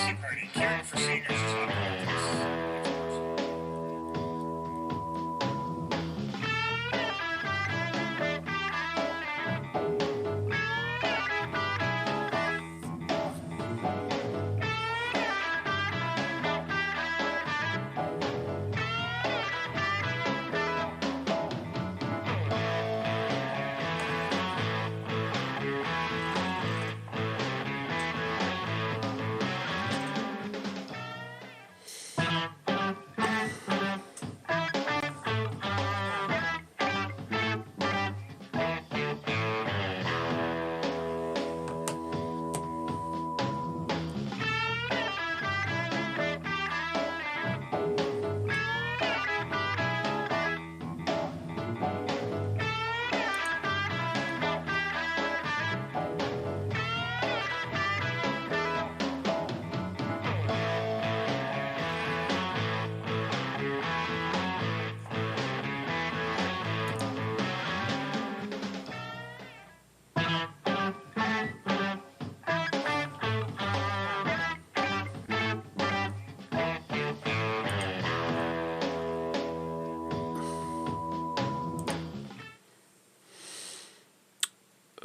Tea Party, caring for seniors is what I want.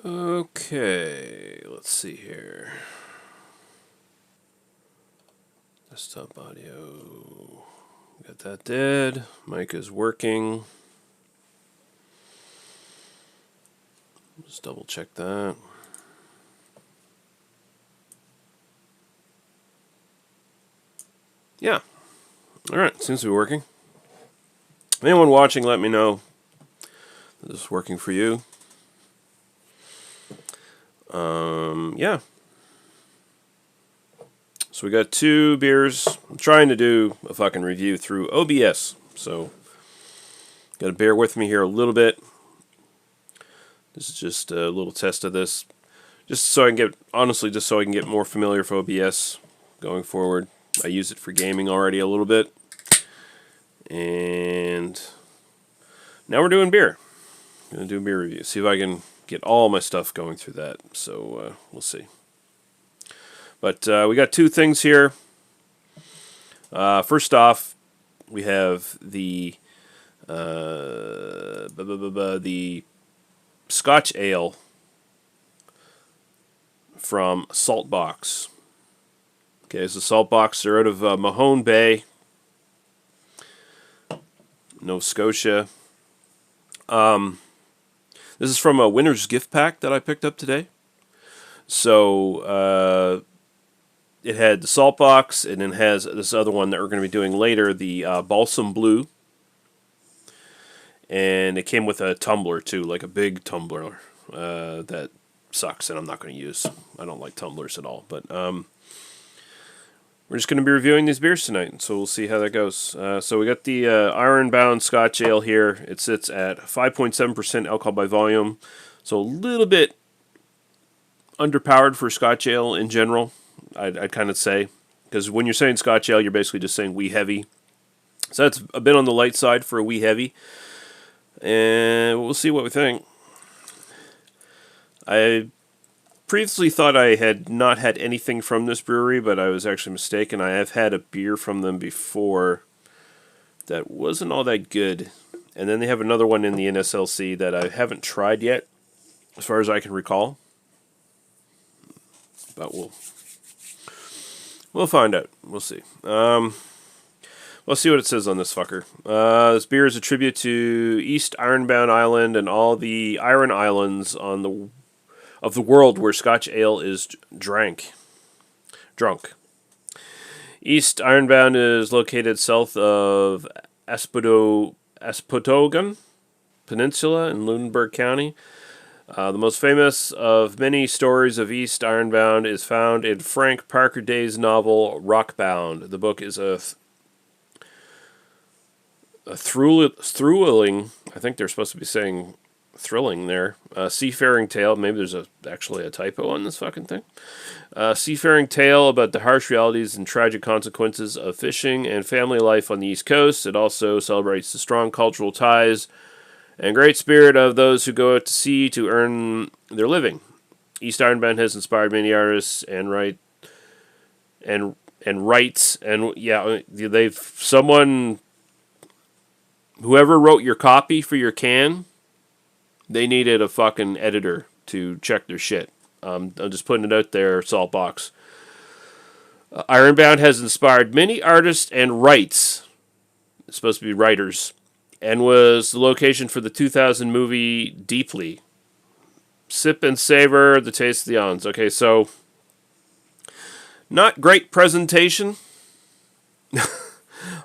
Okay, let's see here. Desktop audio. Got that dead. Mic is working. Just double check that. Yeah. Alright, seems to be working. Anyone watching, let me know if this is working for you. Yeah. So we got 2 beers. I'm trying to do a fucking review through OBS, so gotta bear with me here a little bit. This is just a little test of this, just so I can get, honestly, just so I can get more familiar with OBS going forward. I use it for gaming already a little bit, and now we're doing beer. I'm gonna do a beer review. See if I can get all my stuff going through that. So we'll see. But we got 2 things here. First off, we have the Scotch Ale from Saltbox. Okay, so Saltbox, they're out of Mahone Bay, Nova Scotia. This is from a winner's gift pack that I picked up today. So it had the Saltbox, and then has this other one that we're going to be doing later, the Balsam Blue. And it came with a tumbler too, like a big tumbler that sucks, and I'm not going to use. I don't like tumblers at all. But we're just going to be reviewing these beers tonight, so we'll see how that goes. So we got the Ironbound Scotch Ale here. It sits at 5.7% alcohol by volume, so a little bit underpowered for Scotch Ale in general, I'd kind of say. Because when you're saying Scotch Ale, you're basically just saying wee heavy. So that's a bit on the light side for a wee heavy. And we'll see what we think. I previously thought I had not had anything from this brewery, but I was actually mistaken. I have had a beer from them before that wasn't all that good. And then they have another one in the NSLC that I haven't tried yet, as far as I can recall. But we'll find out. We'll see. We'll see what it says on this fucker. This beer is a tribute to East Ironbound Island and all the Iron Islands of the world where Scotch ale is drunk. East Ironbound is located south of Aspotogan Peninsula in Lunenburg County. The most famous of many stories of East Ironbound is found in Frank Parker Day's novel Rockbound. The book is a thrilling, I think they're supposed to be saying thrilling there, seafaring tale, maybe there's actually a typo on this fucking thing, seafaring tale about the harsh realities and tragic consequences of fishing and family life on the East Coast. It also celebrates the strong cultural ties and great spirit of those who go out to sea to earn their living. East Ironbound has inspired many artists and and rights, and yeah, whoever wrote your copy for your can, they needed a fucking editor to check their shit. I'm just putting it out there, Saltbox. Ironbound has inspired many artists and writes. It's supposed to be writers, and was the location for the 2000 movie Deeply. Sip and savor the taste of the islands. Okay, so not great presentation.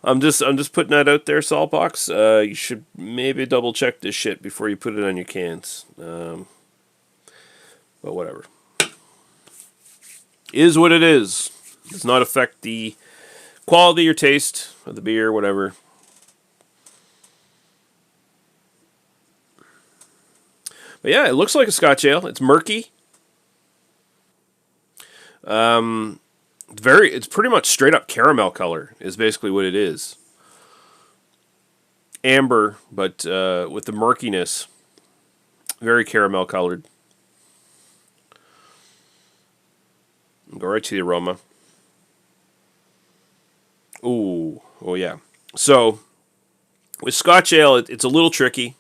I'm just putting that out there, Saltbox. You should maybe double check this shit before you put it on your cans. But whatever. Is what it is. Does not affect the quality or taste of the beer, whatever. But yeah, it looks like a Scotch ale. It's murky. It's pretty much straight up caramel color is basically what it is. Amber, but with the murkiness. Very caramel colored. Go right to the aroma. Ooh, oh yeah. So, with Scotch ale, it's a little tricky.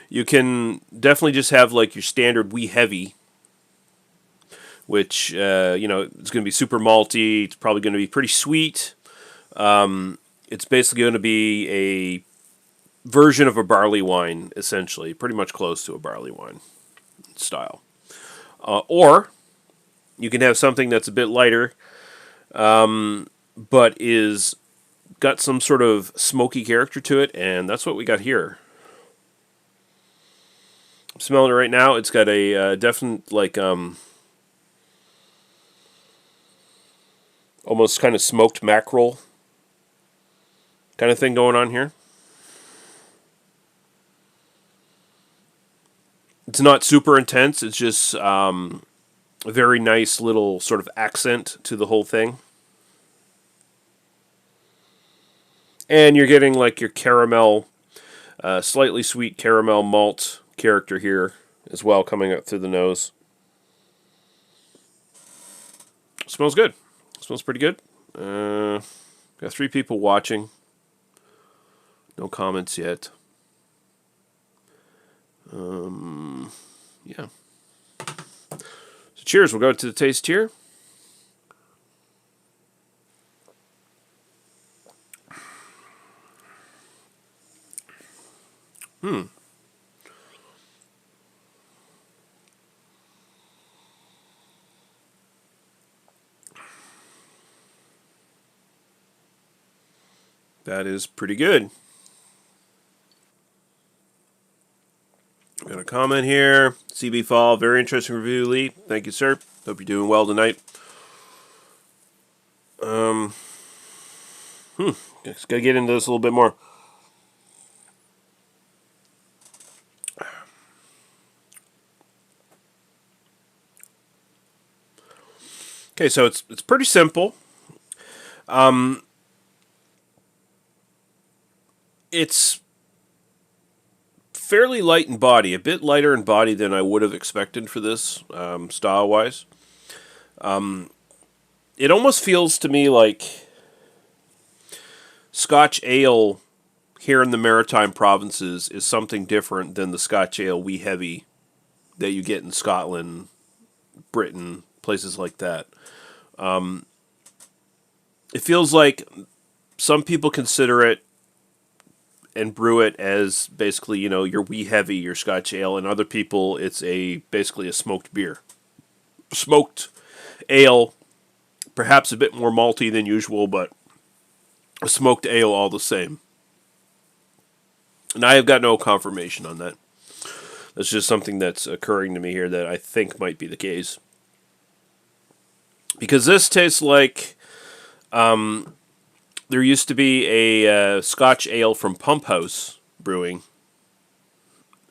You can definitely just have like your standard wee heavy, which, it's going to be super malty. It's probably going to be pretty sweet. It's basically going to be a version of a barley wine, essentially. Pretty much close to a barley wine style. Or you can have something that's a bit lighter, but is got some sort of smoky character to it, and that's what we got here. I'm smelling it right now. It's got a definite, almost kind of smoked mackerel kind of thing going on here. It's not super intense. It's just a very nice little sort of accent to the whole thing. And you're getting like your caramel, slightly sweet caramel malt character here as well coming up through the nose. Smells good. Smells pretty good. Got 3 people watching. No comments yet. Yeah. So cheers. We'll go to the taste here. That is pretty good. Got a comment here. CB Fall, very interesting review, Lee. Thank you, sir. Hope you're doing well tonight. Just gotta get into this a little bit more. Okay, so it's pretty simple. It's fairly light in body, a bit lighter in body than I would have expected for this, style-wise. It almost feels to me like Scotch ale here in the Maritime provinces is something different than the Scotch ale wee heavy that you get in Scotland, Britain, places like that. It feels like some people consider it and brew it as basically, your wee heavy, your Scotch ale, and other people it's basically a smoked beer. Smoked ale, perhaps a bit more malty than usual, but a smoked ale all the same. And I have got no confirmation on that. That's just something that's occurring to me here that I think might be the case. Because this tastes like there used to be a Scotch ale from Pump House Brewing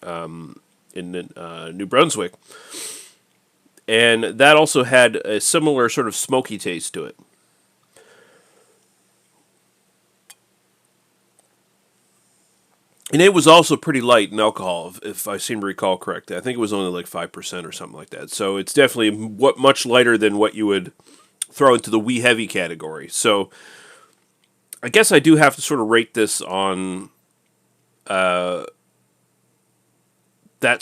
in New Brunswick. And that also had a similar sort of smoky taste to it. And it was also pretty light in alcohol, if I seem to recall correctly. I think it was only like 5% or something like that. So it's definitely much lighter than what you would throw into the wee heavy category. So I guess I do have to sort of rate this on that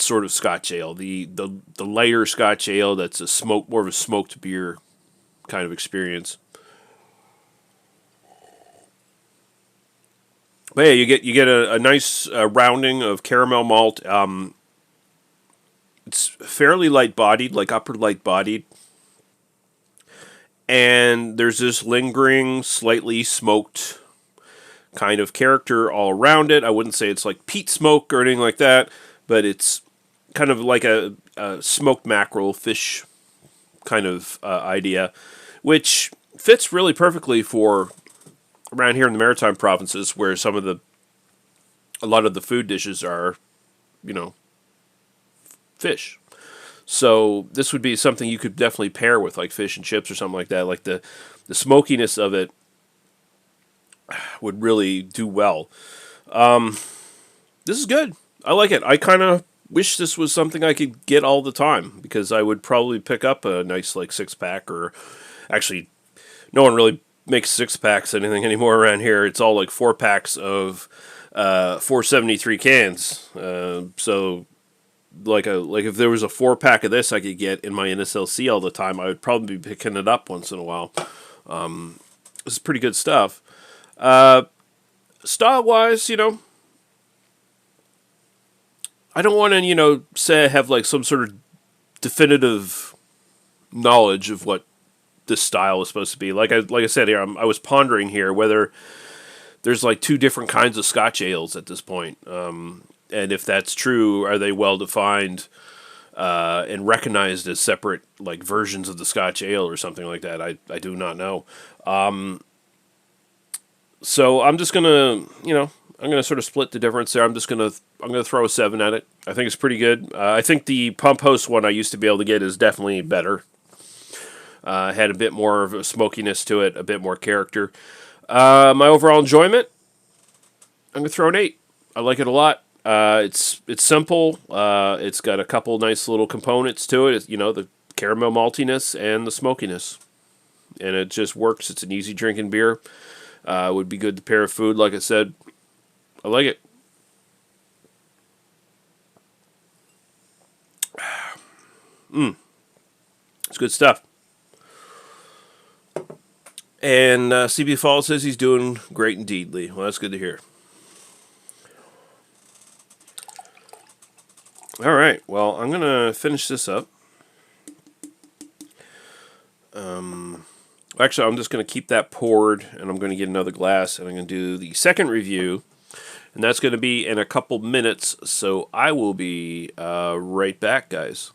sort of Scotch ale, the lighter Scotch ale that's more of a smoked beer kind of experience. But yeah, you get a nice rounding of caramel malt. It's fairly light bodied, like upper light bodied, and there's this lingering, slightly smoked kind of character all around it. I wouldn't say it's like peat smoke or anything like that, but it's kind of like a smoked mackerel fish kind of idea, which fits really perfectly for around here in the Maritime provinces, where a lot of the food dishes are, fish. So this would be something you could definitely pair with like fish and chips or something like that. Like the smokiness of it would really do well. This is good. I like it. I kind of wish this was something I could get all the time, because I would probably pick up a nice like 6-pack, or actually no one really makes 6-packs anything anymore around here. It's all like 4-packs of 473 cans. So like if there was a 4-pack of this I could get in my NSLC all the time, I would probably be picking it up once in a while. This is pretty good stuff. Style wise, I don't want to, say I have like some sort of definitive knowledge of what this style is supposed to be. Like I said here, I was pondering here whether there's like 2 different kinds of Scotch ales at this point. And if that's true, are they well defined and recognized as separate like versions of the Scotch ale or something like that? I do not know. So I'm just gonna, I'm gonna sort of split the difference there. I'm gonna throw a 7 at it. I think it's pretty good. I think the Pump House one I used to be able to get is definitely better. Had a bit more of a smokiness to it, a bit more character. My overall enjoyment, I'm gonna throw an 8. I like it a lot. It's simple. It's got a couple nice little components to it. It's, the caramel maltiness and the smokiness, and it just works. It's an easy drinking beer. Would be good to pair with food, like I said. I like it. It's good stuff. And CB Fall says he's doing great indeed, Lee. Well, that's good to hear. All right. Well, I'm going to finish this up. Actually, I'm just going to keep that poured, and I'm going to get another glass, and I'm going to do the second review, and that's going to be in a couple minutes, so I will be right back, guys.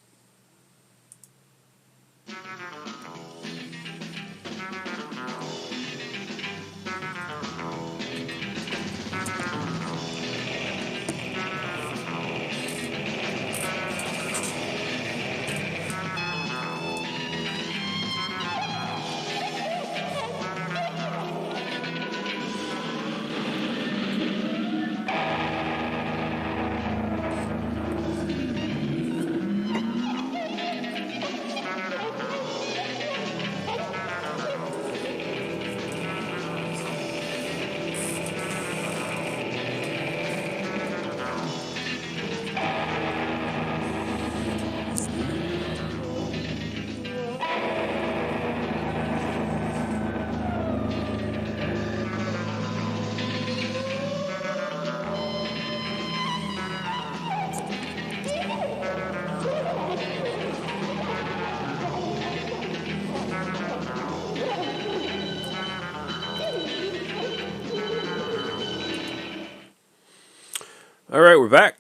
All right, we're back.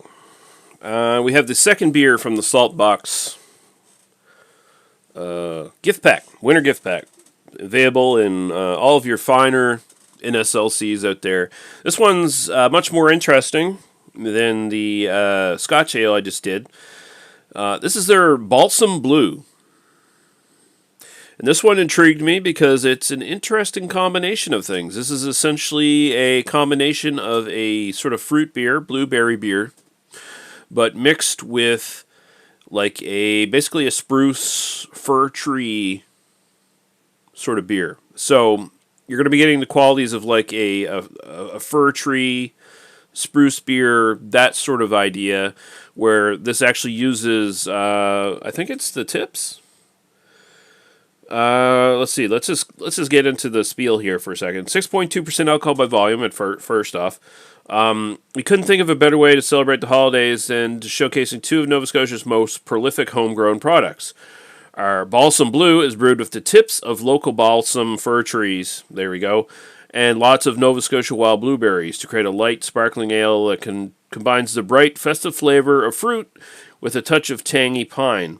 We have the second beer from the Saltbox gift pack, winter gift pack, available in all of your finer NSLCs out there. This one's much more interesting than the Scotch Ale I just did. This is their Balsam Blue. And this one intrigued me because it's an interesting combination of things. This is essentially a combination of a sort of fruit beer, blueberry beer, but mixed with like basically a spruce fir tree sort of beer. So you're going to be getting the qualities of like a fir tree, spruce beer, that sort of idea, where this actually uses, I think it's the tips. Let's see. Let's just get into the spiel here for a second. 6.2% alcohol by volume at first off. We couldn't think of a better way to celebrate the holidays than showcasing two of Nova Scotia's most prolific homegrown products. Our Balsam Blue is brewed with the tips of local balsam fir trees. There we go. And lots of Nova Scotia wild blueberries to create a light, sparkling ale that combines the bright, festive flavor of fruit with a touch of tangy pine.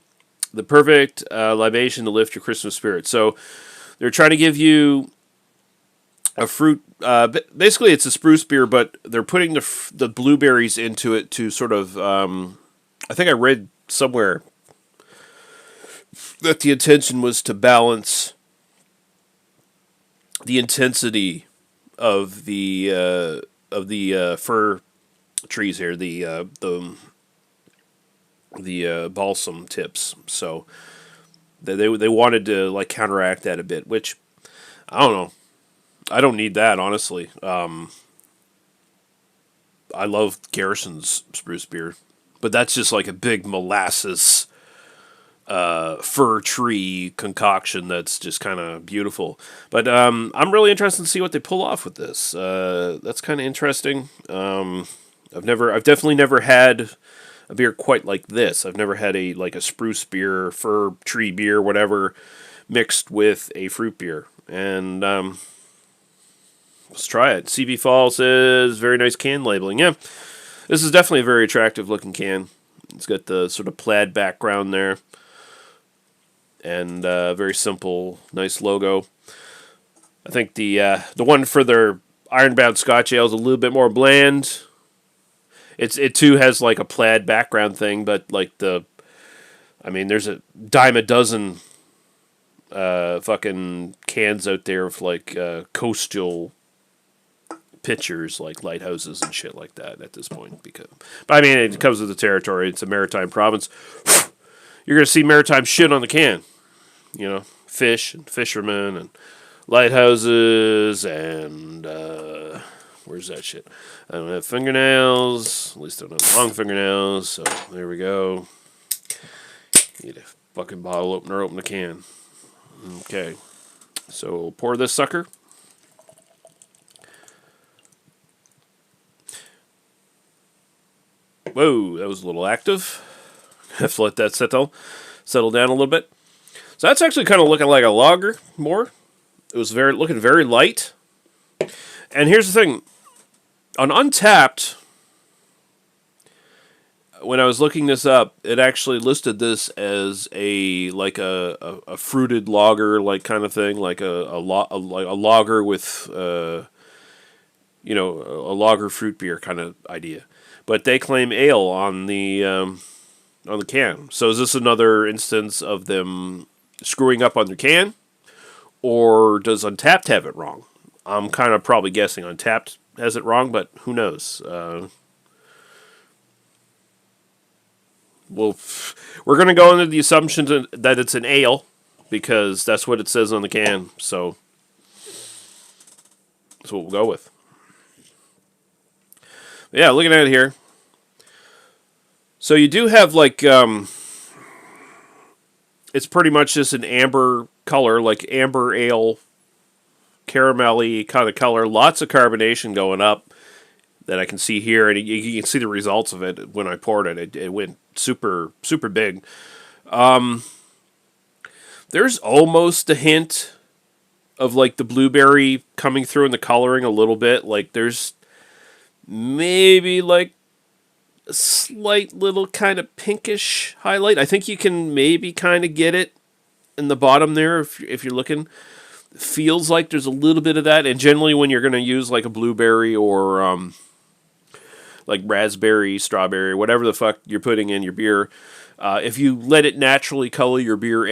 The perfect libation to lift your Christmas spirit. So they're trying to give you a fruit. Basically, it's a spruce beer, but they're putting the blueberries into it to sort of. I think I read somewhere that the intention was to balance the intensity of the fir trees here, the balsam tips. So they wanted to like counteract that a bit, which I don't know. I don't need that, honestly. I love Garrison's spruce beer, but that's just like a big molasses fir tree concoction that's just kind of beautiful. But I'm really interested to see what they pull off with this. That's kind of interesting. I've definitely never had a beer quite like this. I've never had a spruce beer, fir tree beer, whatever, mixed with a fruit beer. And let's try it. CB Fall says very nice can labeling. Yeah, this is definitely a very attractive looking can. It's got the sort of plaid background there. And very simple, nice logo. I think the one for their Ironbound Scotch Ale is a little bit more bland. It too has like a plaid background thing, but like there's a dime a dozen fucking cans out there of like coastal pictures, like lighthouses and shit like that at this point. But I mean, it comes with the territory. It's a maritime province. You're gonna see maritime shit on the can. You know, fish and fishermen and lighthouses and where's that shit? I don't have fingernails. At least I don't have long fingernails. So there we go. Need a fucking bottle opener, open the can. Okay, so we'll pour this sucker. Whoa, that was a little active. Have to let that settle down a little bit. So that's actually kind of looking like a lager more. It was looking very light. And here's the thing. On Untapped, when I was looking this up, it actually listed this as a fruited lager, like kind of thing, like a lager with a lager fruit beer kind of idea. But they claim ale on the can. So is this another instance of them screwing up on their can, or does Untapped have it wrong? I'm kind of probably guessing Untapped has it wrong, but who knows? We're going to go into the assumption that it's an ale, because that's what it says on the can, so that's what we'll go with. Yeah, looking at it here. So you do have like... it's pretty much just an amber color, like amber ale, caramelly kind of color. Lots of carbonation going up that I can see here, and you can see the results of it when I poured it. It went super, super big. There's almost a hint of like the blueberry coming through in the coloring a little bit. Like there's maybe like a slight little kind of pinkish highlight. I think you can maybe kind of get it in the bottom there if you're looking. Feels like there's a little bit of that, and generally when you're going to use like a blueberry or like raspberry, strawberry, whatever the fuck you're putting in your beer, if you let it naturally color your beer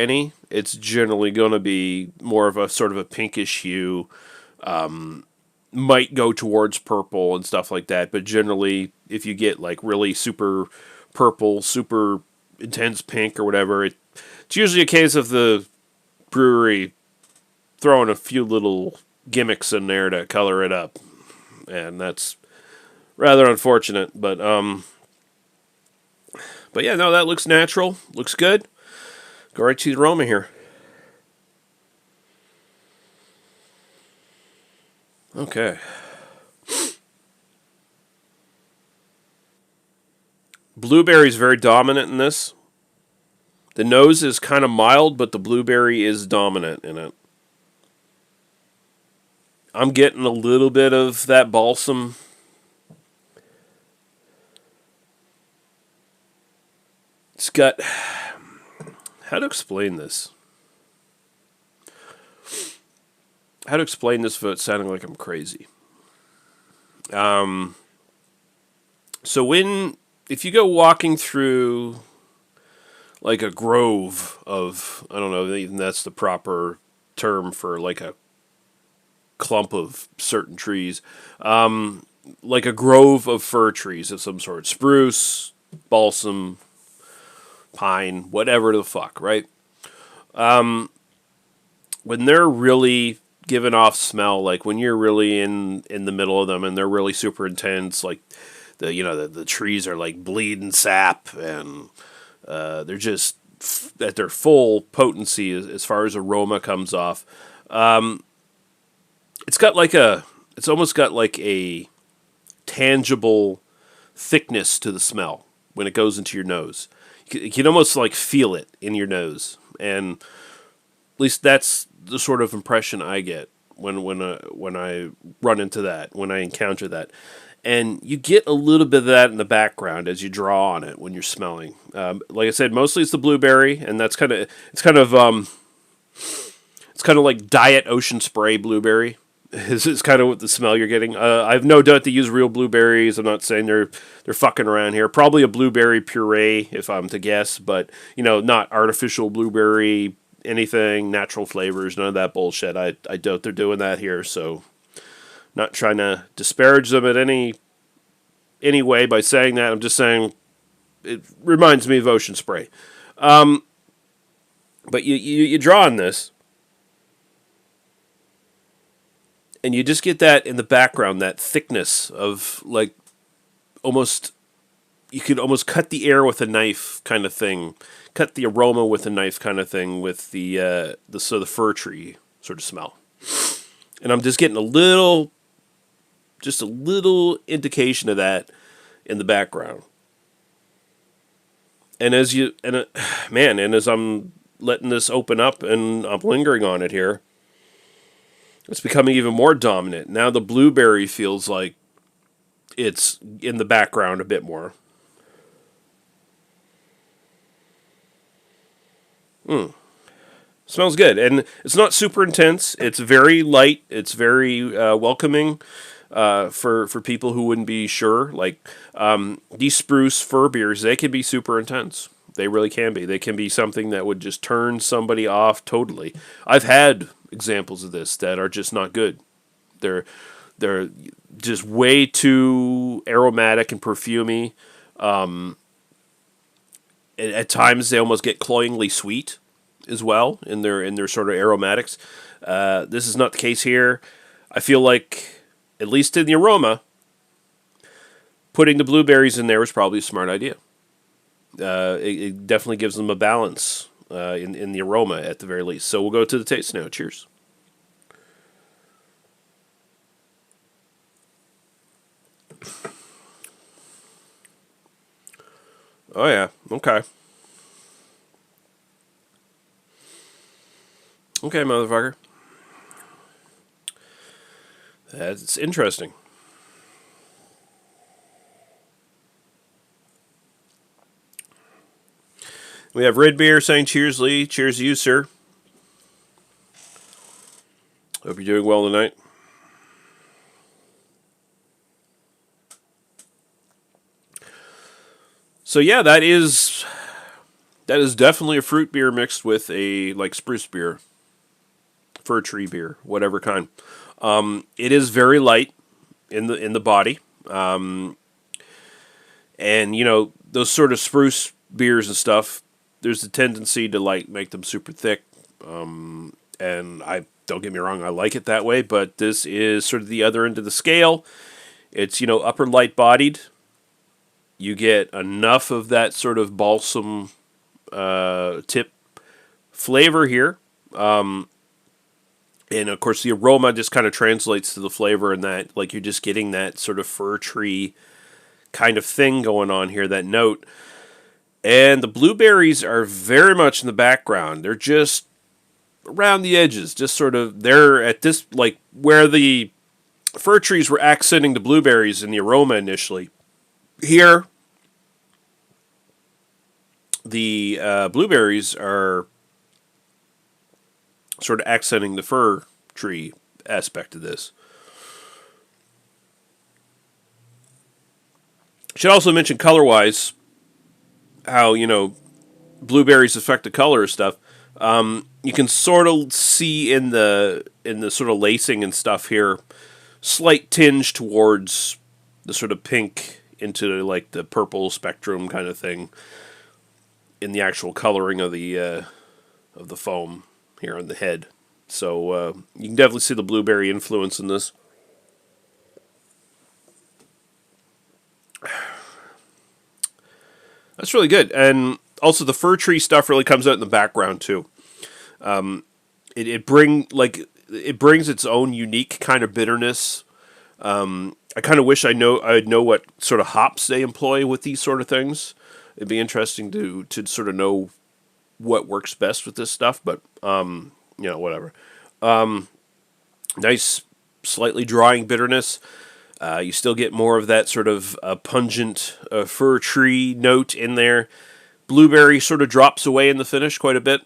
it's generally going to be more of a sort of a pinkish hue. Might go towards purple and stuff like that, but generally if you get like really super purple, super intense pink or whatever, it's usually a case of the brewery throwing a few little gimmicks in there to color it up, and that's rather unfortunate. But yeah, no, that looks natural. Looks good. Go right to the aroma here. Okay. Blueberry is very dominant in this. The nose is kind of mild, but the blueberry is dominant in it. I'm getting a little bit of that balsam. It's got... How to explain this? How to explain this without sounding like I'm crazy? So if you go walking through like a grove of, I don't know, even that's the proper term for like a clump of certain trees, like a grove of fir trees of some sort, spruce, balsam, pine, whatever the fuck, right? When they're really giving off smell, like when you're really in the middle of them and they're really super intense, like the trees are like bleeding sap and they're just at their full potency as far as aroma comes off. It's almost got like a tangible thickness to the smell when it goes into your nose. You can almost like feel it in your nose, and at least that's the sort of impression I get when I run into that, when I encounter that. And you get a little bit of that in the background as you draw on it when you're smelling. Like I said, mostly it's the blueberry, and it's kind of like diet ocean spray blueberry. Is kind of what the smell you're getting. I have no doubt they use real blueberries. I'm not saying they're fucking around here. Probably a blueberry puree, if I'm to guess, but not artificial blueberry anything, natural flavors, none of that bullshit. I doubt they're doing that here. So, not trying to disparage them in any way by saying that. I'm just saying it reminds me of ocean spray. But you draw on this. And you just get that in the background, that thickness of like almost, you could almost cut the air with a knife kind of thing, cut the aroma with a knife kind of thing with the fir tree sort of smell. And I'm just getting a little indication of that in the background. And as I'm letting this open up and I'm lingering on it here, it's becoming even more dominant. Now the blueberry feels like it's in the background a bit more. Smells good. And it's not super intense. It's very light. It's very welcoming for people who wouldn't be sure. Like these spruce fir beers, they can be super intense. They really can be. They can be something that would just turn somebody off totally. I've had examples of this that are just not good. They're just way too aromatic and perfumey. At times they almost get cloyingly sweet as well in their sort of aromatics. This is not the case here. I feel like, at least in the aroma, putting the blueberries in there was probably a smart idea. It definitely gives them a balance in the aroma at the very least. So we'll go to the taste now. Cheers. Oh yeah, okay. Okay, motherfucker. That's interesting. We have Red Beer saying cheers, Lee. Cheers to you, sir. Hope you're doing well tonight. So yeah, that is definitely a fruit beer mixed with a like spruce beer, fir tree beer, whatever kind. It is very light in the body, and those sort of spruce beers and stuff. There's a tendency to like make them super thick, And don't get me wrong, I like it that way, but this is sort of the other end of the scale. It's, upper light bodied. You get enough of that sort of balsam tip flavor here. And of course, the aroma just kind of translates to the flavor, and that, like, you're just getting that sort of fir tree kind of thing going on here, that note. And the blueberries are very much in the background. They're just around the edges, just sort of, they're at this, like, where the fir trees were accenting the blueberries in the aroma initially. Here, the blueberries are sort of accenting the fir tree aspect of this. Should also mention color-wise how, blueberries affect the color of stuff. You can sort of see in the sort of lacing and stuff here, slight tinge towards the sort of pink into like the purple spectrum kind of thing in the actual coloring of the foam here on the head. So you can definitely see the blueberry influence in this. That's really good. And also the fir tree stuff really comes out in the background too. It brings its own unique kind of bitterness. I kind of wish I'd know what sort of hops they employ with these sort of things. It'd be interesting to sort of know what works best with this stuff, but whatever. Nice, slightly drying bitterness. You still get more of that sort of pungent fir tree note in there. Blueberry sort of drops away in the finish quite a bit.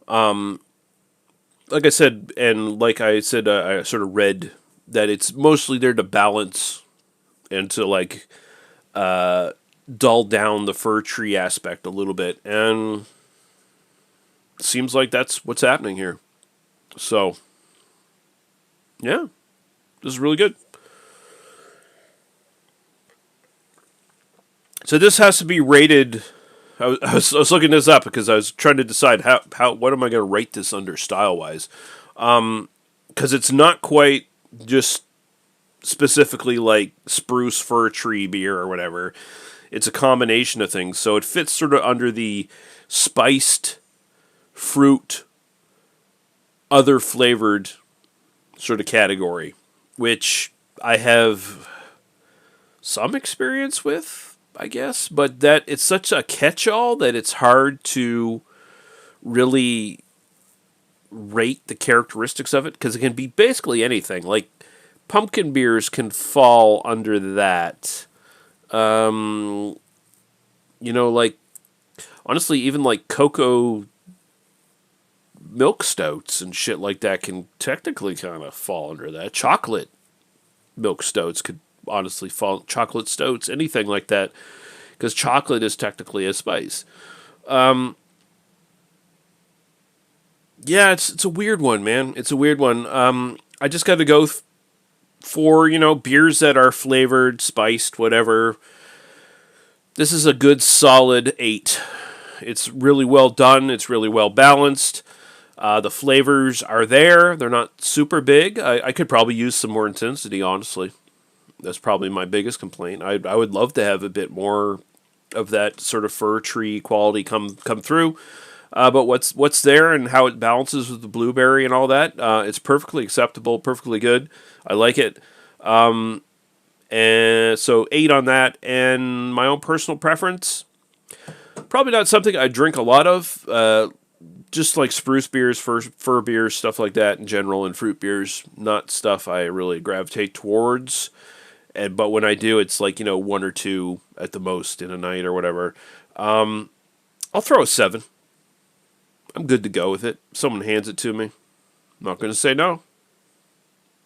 Like I said, I sort of read that it's mostly there to balance and to like dull down the fir tree aspect a little bit, and it seems like that's what's happening here. So, yeah, this is really good. So this has to be rated. I was looking this up because I was trying to decide what am I going to rate this under style wise, because it's not quite just specifically like spruce fir tree beer or whatever. It's a combination of things, so it fits sort of under the spiced fruit, other flavored sort of category, which I have some experience with, I guess, but that it's such a catch-all that it's hard to really rate the characteristics of it, because it can be basically anything. Like, pumpkin beers can fall under that. Like, honestly, even like cocoa milk stouts and shit like that can technically kind of fall under that. Chocolate milk stouts could honestly fall, chocolate stouts, anything like that, because chocolate is technically a spice. Yeah, it's a weird one, man. It's a weird one. I just got to go for, beers that are flavored, spiced, whatever. This is a good solid 8. It's really well done. It's really well balanced. The flavors are there. They're not super big. I could probably use some more intensity, honestly. That's probably my biggest complaint. I would love to have a bit more of that sort of fir tree quality come through. But what's there and how it balances with the blueberry and all that, it's perfectly acceptable, perfectly good. I like it. And so 8 on that. And my own personal preference, probably not something I drink a lot of. Just like spruce beers, fir beers, stuff like that in general, and fruit beers, not stuff I really gravitate towards. But when I do, it's like, 1 or 2 at the most in a night or whatever. I'll throw a 7. I'm good to go with it. If someone hands it to me, I'm not going to say no.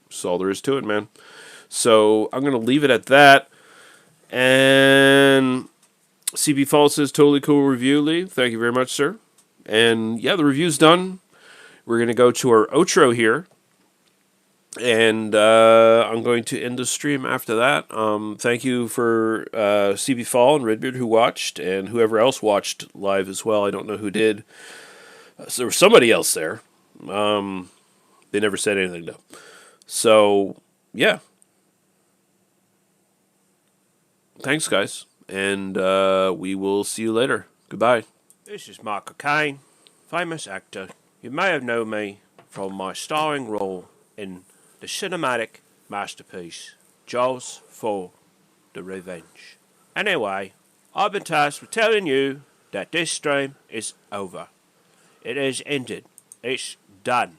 That's all there is to it, man. So I'm going to leave it at that. And CB Fall says, totally cool review, Lee. Thank you very much, sir. And yeah, the review's done. We're going to go to our outro here. And I'm going to end the stream after that. Thank you for CB Fall and Redbeard who watched, and whoever else watched live as well. I don't know who did. So there was somebody else there. They never said anything though. So yeah, thanks guys, and we will see you later. Goodbye. This is Michael Caine, famous actor. You may have known me from my starring role in the cinematic masterpiece Jaws 4: The Revenge. Anyway, I've been tasked with telling you that this stream is over. It is ended. It's done.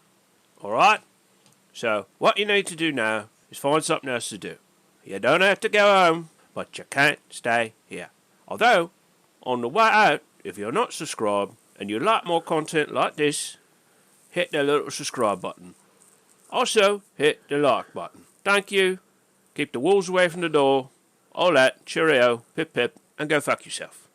Alright? So, what you need to do now is find something else to do. You don't have to go home, but you can't stay here. Although, on the way out, if you're not subscribed and you like more content like this, hit the little subscribe button. Also, hit the like button. Thank you. Keep the wolves away from the door. All that. Cheerio. Pip pip. And go fuck yourself.